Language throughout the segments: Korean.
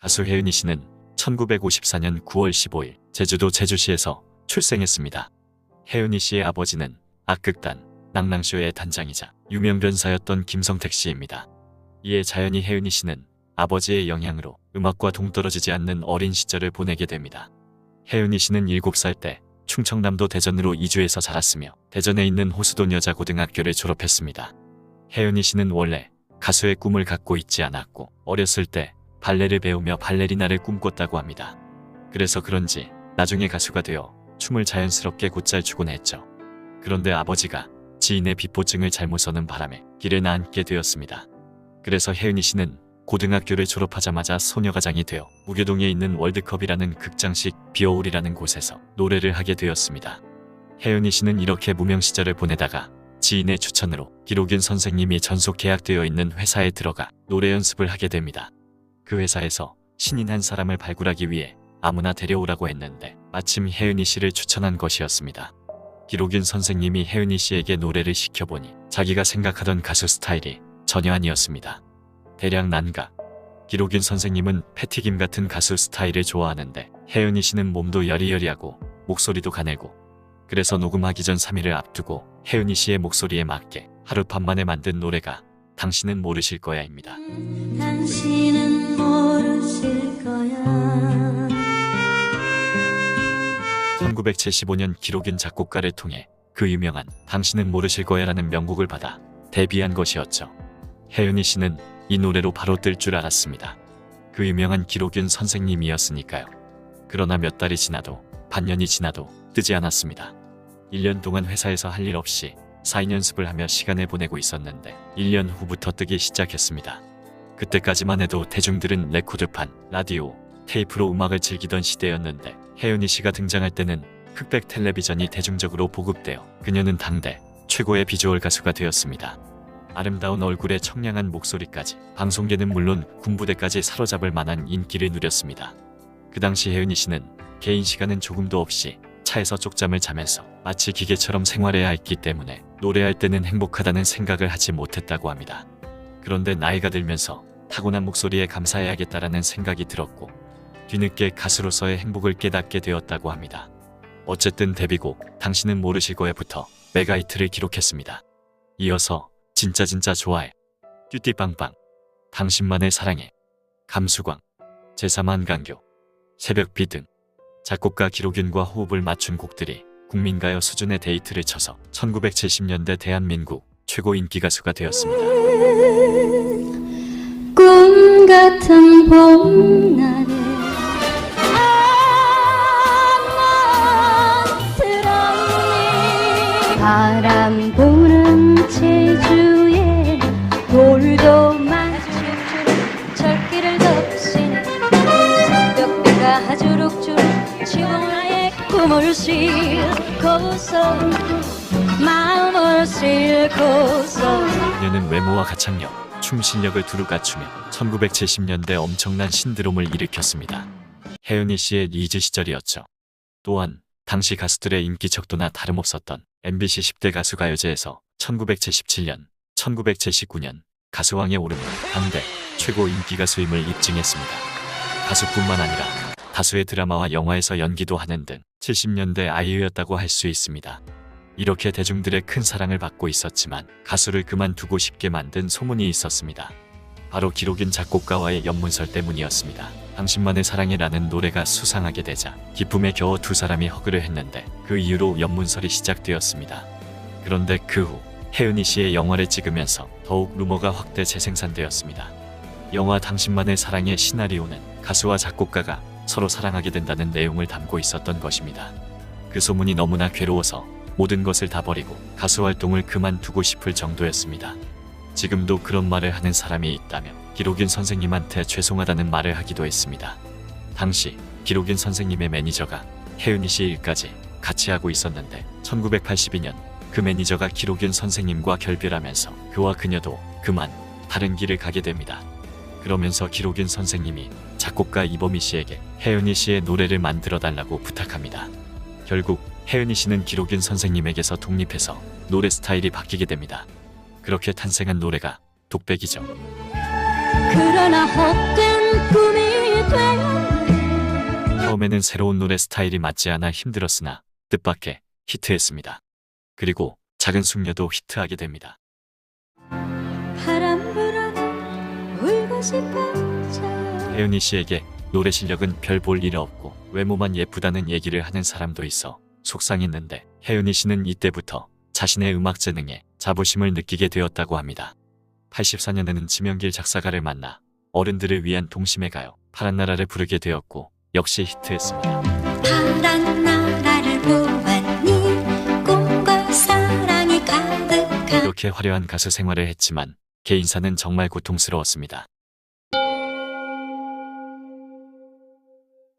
가수 혜은이 씨는 1954년 9월 15일 제주도 제주시에서 출생했습니다. 혜은이 씨의 아버지는 악극단 낭낭쇼의 단장이자 유명 변사였던 김성택 씨입니다. 이에 자연히 혜은이 씨는 아버지의 영향으로 음악과 동떨어지지 않는 어린 시절을 보내게 됩니다. 혜은이 씨는 7살 때 충청남도 대전으로 이주해서 자랐으며 대전에 있는 호수돈 여자고등학교를 졸업했습니다. 혜은이 씨는 원래 가수의 꿈을 갖고 있지 않았고 어렸을 때 발레를 배우며 발레리나를 꿈꿨다고 합니다. 그래서 그런지 나중에 가수가 되어 춤을 자연스럽게 곧잘 추곤 했죠. 그런데 아버지가 지인의 비포증을 잘못 서는 바람에 길을 나앉게 되었습니다. 그래서 혜은이 씨는 고등학교를 졸업하자마자 소녀가장이 되어 무교동에 있는 월드컵이라는 극장식 비어울이라는 곳에서 노래를 하게 되었습니다. 혜은이 씨는 이렇게 무명 시절을 보내다가 지인의 추천으로 기록윤 선생님이 전속 계약되어 있는 회사에 들어가 노래 연습을 하게 됩니다. 그 회사에서 신인 한 사람을 발굴하기 위해 아무나 데려오라고 했는데 마침 혜은이 씨를 추천한 것이었습니다. 기록윤 선생님이 혜은이 씨에게 노래를 시켜보니 자기가 생각하던 가수 스타일이 전혀 아니었습니다. 대략 난각. 기록윤 선생님은 패티김 같은 가수 스타일을 좋아하는데 혜은이 씨는 몸도 여리여리하고 목소리도 가늘고 그래서 녹음하기 전 3일을 앞두고 혜은이 씨의 목소리에 맞게 하룻밤만에 만든 노래가 당신은 모르실 거야입니다. 당신은 모르실 거야. 1975년 기록윤 작곡가를 통해 그 유명한 당신은 모르실 거야라는 명곡을 받아 데뷔한 것이었죠. 혜은이 씨는 이 노래로 바로 뜰 줄 알았습니다. 그 유명한 기록윤 선생님이었으니까요. 그러나 몇 달이 지나도 반년이 지나도 뜨지 않았습니다. 1년 동안 회사에서 할 일 없이 4인 연습을 하며 시간을 보내고 있었는데 1년 후부터 뜨기 시작했습니다. 그때까지만 해도 대중들은 레코드판, 라디오, 테이프로 음악을 즐기던 시대였는데 혜은이 씨가 등장할 때는 흑백 텔레비전이 대중적으로 보급되어 그녀는 당대 최고의 비주얼 가수가 되었습니다. 아름다운 얼굴에 청량한 목소리까지 방송계는 물론 군부대까지 사로잡을 만한 인기를 누렸습니다. 그 당시 혜은이 씨는 개인 시간은 조금도 없이 차에서 쪽잠을 자면서 마치 기계처럼 생활해야 했기 때문에 노래할 때는 행복하다는 생각을 하지 못했다고 합니다. 그런데 나이가 들면서 타고난 목소리에 감사해야겠다라는 생각이 들었고 뒤늦게 가수로서의 행복을 깨닫게 되었다고 합니다. 어쨌든 데뷔곡 당신은 모르실 거야부터 메가히트를 기록했습니다. 이어서 진짜 좋아해, 듀띠빵빵, 당신만을 사랑해, 감수광, 제3한강교, 새벽비 등 작곡가 기록윤과 호흡을 맞춘 곡들이 국민가요 수준의 데이트를 쳐서 1970년대 대한민국 최고 인기 가수가 되었습니다. 꿈 같은 봄날에 들어오니 바람 부는 제주에 돌도 마주치는 철길을 덮치는 새벽비가 주룩주룩 지붕아의 꿈을 싣고서 마음을 싣고서 그녀는 외모와 가창력, 춤 실력을 두루 갖추며 1970년대 엄청난 신드롬을 일으켰습니다. 혜은이 씨의 리즈 시절이었죠. 또한 당시 가수들의 인기 척도나 다름없었던 MBC 10대 가수 가요제에서 1977년, 1979년 가수왕에 오르며 당대 최고 인기 가수임을 입증했습니다. 가수뿐만 아니라 다수의 드라마와 영화에서 연기도 하는 등 70년대 아이유였다고 할 수 있습니다. 이렇게 대중들의 큰 사랑을 받고 있었지만 가수를 그만두고 싶게 만든 소문이 있었습니다. 바로 기록윤 작곡가와의 연문설 때문이었습니다. 당신만의 사랑해라는 노래가 수상하게 되자 기쁨에 겨워 두 사람이 허그를 했는데 그 이후로 연문설이 시작되었습니다. 그런데 그 후 혜은이 씨의 영화를 찍으면서 더욱 루머가 확대 재생산되었습니다. 영화 당신만의 사랑의 시나리오는 가수와 작곡가가 서로 사랑하게 된다는 내용을 담고 있었던 것입니다. 그 소문이 너무나 괴로워서 모든 것을 다 버리고 가수 활동을 그만두고 싶을 정도였습니다. 지금도 그런 말을 하는 사람이 있다면 기록윤 선생님한테 죄송하다는 말을 하기도 했습니다. 당시 기록윤 선생님의 매니저가 혜은이 씨 일까지 같이 하고 있었는데 1982년 그 매니저가 기록윤 선생님과 결별하면서 그와 그녀도 그만 다른 길을 가게 됩니다. 그러면서 기록윤 선생님이 작곡가 이범희 씨에게 혜은이 씨의 노래를 만들어 달라고 부탁합니다. 결국 혜은이 씨는 기록윤 선생님에게서 독립해서 노래 스타일이 바뀌게 됩니다. 그렇게 탄생한 노래가 독백이죠. 그러나 헛된 꿈이 돼 처음에는 새로운 노래 스타일이 맞지 않아 힘들었으나 뜻밖의 히트했습니다. 그리고 작은 숙녀도 히트하게 됩니다. 바람 불어도 울고 싶어져. 혜은이 씨에게 노래 실력은 별 볼 일 없고 외모만 예쁘다는 얘기를 하는 사람도 있어 속상했는데 혜은이 씨는 이때부터 자신의 음악 재능에 자부심을 느끼게 되었다고 합니다. 84년에는 지명길 작사가를 만나 어른들을 위한 동심의 가요 파란 나라를 부르게 되었고 역시 히트했습니다. 파란 나라를 보았니 꿈과 사랑이 가득한. 이렇게 화려한 가수 생활을 했지만 개인사는 정말 고통스러웠습니다.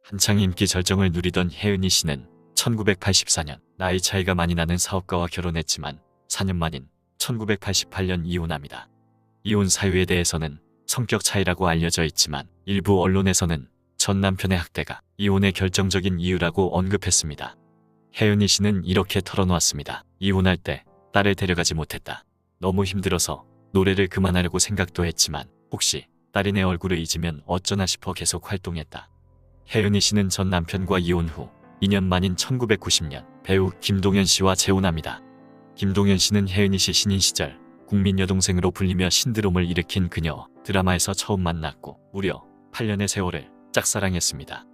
한창 인기 절정을 누리던 혜은이 씨는 1984년 나이 차이가 많이 나는 사업가와 결혼했지만 4년 만인 1988년 이혼합니다. 이혼 사유에 대해서는 성격 차이라고 알려져 있지만 일부 언론에서는 전 남편의 학대가 이혼의 결정적인 이유라고 언급했습니다. 혜은이 씨는 이렇게 털어놓았습니다. 이혼할 때 딸을 데려가지 못했다. 너무 힘들어서 노래를 그만하려고 생각도 했지만 혹시 딸이 내 얼굴을 잊으면 어쩌나 싶어 계속 활동했다. 혜은이 씨는 전 남편과 이혼 후 2년 만인 1990년 배우 김동현 씨와 재혼합니다. 김동현 씨는 혜은이 씨 신인 시절 국민 여동생으로 불리며 신드롬을 일으킨 그녀와 드라마에서 처음 만났고 무려 8년의 세월을 짝사랑했습니다.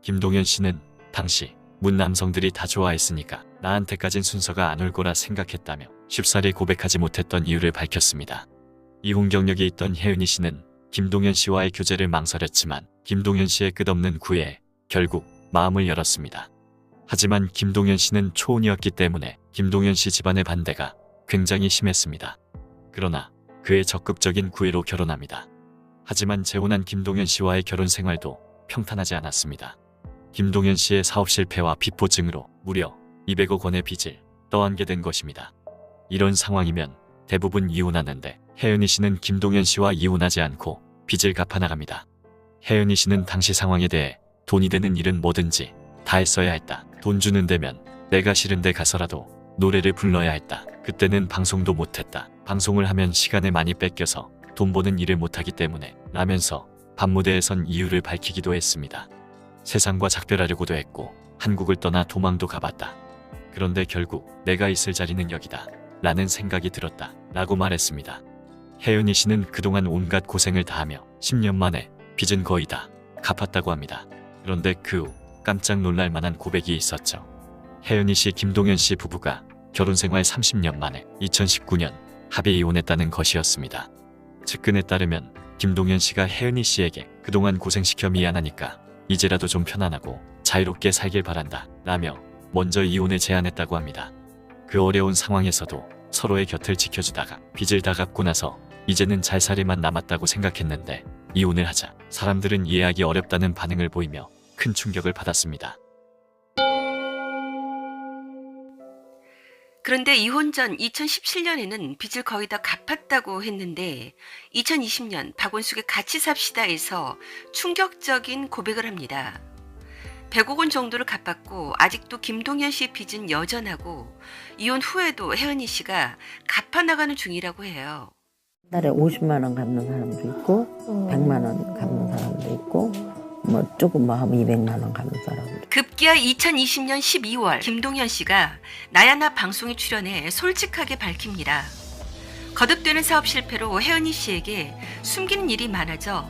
김동현 씨는 당시 문 남성들이 다 좋아했으니까 나한테까진 순서가 안 올 거라 생각했다며 쉽사리 고백하지 못했던 이유를 밝혔습니다. 이혼 경력이 있던 혜은이 씨는 김동현 씨와의 교제를 망설였지만 김동현 씨의 끝없는 구애에 결국 마음을 열었습니다. 하지만 김동현 씨는 초혼이었기 때문에 김동현 씨 집안의 반대가 굉장히 심했습니다. 그러나 그의 적극적인 구애로 결혼합니다. 하지만 재혼한 김동현 씨와의 결혼 생활도 평탄하지 않았습니다. 김동현 씨의 사업 실패와 비포증으로 무려 200억 원의 빚을 떠안게 된 것입니다. 이런 상황이면 대부분 이혼하는데 혜은이 씨는 김동현 씨와 이혼하지 않고 빚을 갚아나갑니다. 혜은이 씨는 당시 상황에 대해 돈이 되는 일은 뭐든지 다 했어야 했다. 돈 주는 데면 내가 싫은데 가서라도 노래를 불러야 했다. 그때는 방송도 못했다. 방송을 하면 시간을 많이 뺏겨서 돈 버는 일을 못하기 때문에 라면서 밤무대에선 이유를 밝히기도 했습니다. 세상과 작별하려고도 했고 한국을 떠나 도망도 가봤다. 그런데 결국 내가 있을 자리는 여기다 라는 생각이 들었다 라고 말했습니다. 혜은이 씨는 그동안 온갖 고생을 다하며 10년 만에 빚은 거의 다 갚았다고 합니다. 그런데 그 후 깜짝 놀랄 만한 고백이 있었죠. 혜은이 씨 김동현 씨 부부가 결혼생활 30년 만에 2019년 합의 이혼했다는 것이었습니다. 측근에 따르면 김동현 씨가 혜은이 씨에게 그동안 고생시켜 미안하니까 이제라도 좀 편안하고 자유롭게 살길 바란다 라며 먼저 이혼을 제안했다고 합니다. 그 어려운 상황에서도 서로의 곁을 지켜주다가 빚을 다 갚고 나서 이제는 잘 살이만 남았다고 생각했는데 이혼을 하자 사람들은 이해하기 어렵다는 반응을 보이며 큰 충격을 받았습니다. 그런데 이혼 전 2017년에는 빚을 거의 다 갚았다고 했는데 2020년 박원숙의 같이 삽시다에서 충격적인 고백을 합니다. 100억 원 정도를 갚았고 아직도 김동현 씨의 빚은 여전하고 이혼 후에도 혜은이 씨가 갚아나가는 중이라고 해요. 달에 50만 원 갚는 사람도 있고 100만 원 갚는 사람도 있고 뭐 조금 뭐 하면 200만 원 갚는 사람도. 급기야 2020년 12월 김동현 씨가 나야나 방송에 출연해 솔직하게 밝힙니다. 거듭되는 사업 실패로 혜은이 씨에게 숨기는 일이 많아져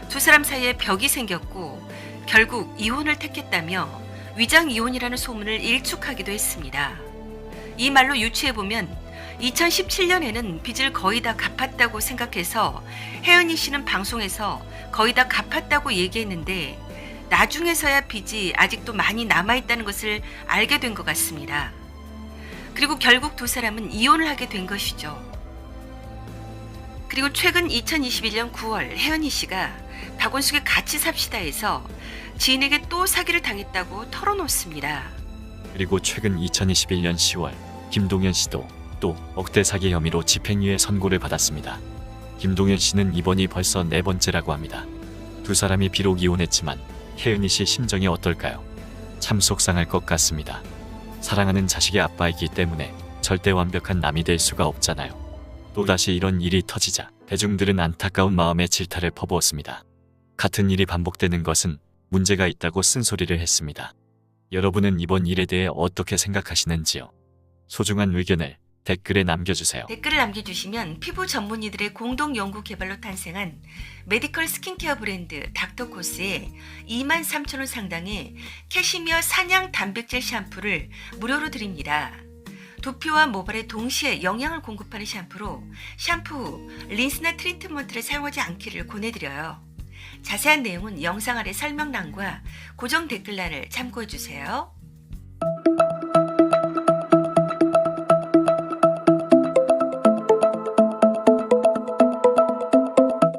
두 사람 사이에 벽이 생겼고 결국 이혼을 택했다며 위장 이혼이라는 소문을 일축하기도 했습니다. 이 말로 유추해보면 2017년에는 빚을 거의 다 갚았다고 생각해서 혜은이 씨는 방송에서 거의 다 갚았다고 얘기했는데 나중에서야 빚이 아직도 많이 남아있다는 것을 알게 된 것 같습니다. 그리고 결국 두 사람은 이혼을 하게 된 것이죠. 그리고 최근 2021년 9월 혜은이 씨가 박원숙의 같이 삽시다에서 지인에게 또 사기를 당했다고 털어놓습니다. 그리고 최근 2021년 10월 김동현 씨도 또 억대 사기 혐의로 집행유예 선고를 받았습니다. 김동현 씨는 이번이 벌써 4번째라고 합니다. 두 사람이 비록 이혼했지만 혜은이 씨 심정이 어떨까요? 참 속상할 것 같습니다. 사랑하는 자식의 아빠이기 때문에 절대 완벽한 남이 될 수가 없잖아요. 또다시 이런 일이 터지자 대중들은 안타까운 마음에 질타를 퍼부었습니다. 같은 일이 반복되는 것은 문제가 있다고 쓴소리를 했습니다. 여러분은 이번 일에 대해 어떻게 생각하시는지요? 소중한 의견을 댓글에 남겨주세요. 댓글을 남겨주시면 피부 전문의들의 공동 연구 개발로 탄생한 메디컬 스킨케어 브랜드 닥터코스의 23,000원 상당의 캐시미어 사냥 단백질 샴푸를 무료로 드립니다. 두피와 모발에 동시에 영양을 공급하는 샴푸로 샴푸, 린스나 트리트먼트를 사용하지 않기를 권해드려요. 자세한 내용은 영상 아래 설명란과 고정 댓글란을 참고해주세요.